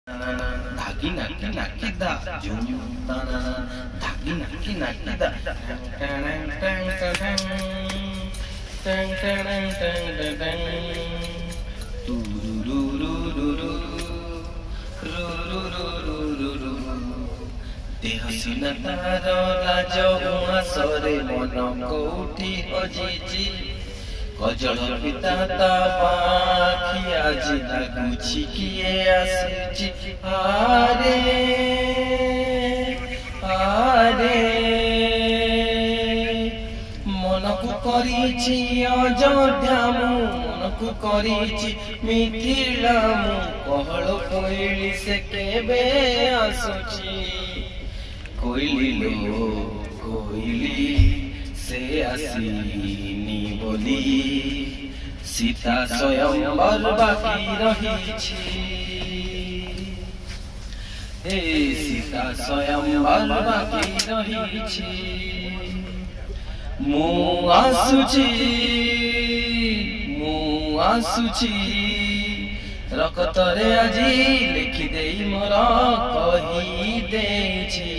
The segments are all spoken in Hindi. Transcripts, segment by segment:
धागी नाकी नाकी दा झुम ताना धागी नाकी नाकी दा टंग टंग टंग टंग टंग टंग टंग तू रू रू रू रू रू रू रू रू रू देह सिना तार लाज उआसरे मन कोठी हजिची कजल पिता ता पाखी आज लाଗୁଛି किए आସୁଛି आरे आरे मनकु करिछि अयोध्या मनकु करिछि मिथिला कहल कोइली से केबे आସୁଛି कोइली लो कोइली से आसीनी बोली सीता स्वयं बाकी रही हे सीता स्वयं बाकी रही मु आसुची रक्तरे आजी लिखि देई मोर कही देछि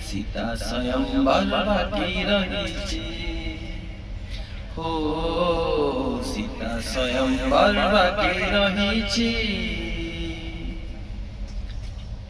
सीता स्वयं बाकी रही हो सीता स्वयं बाकी रही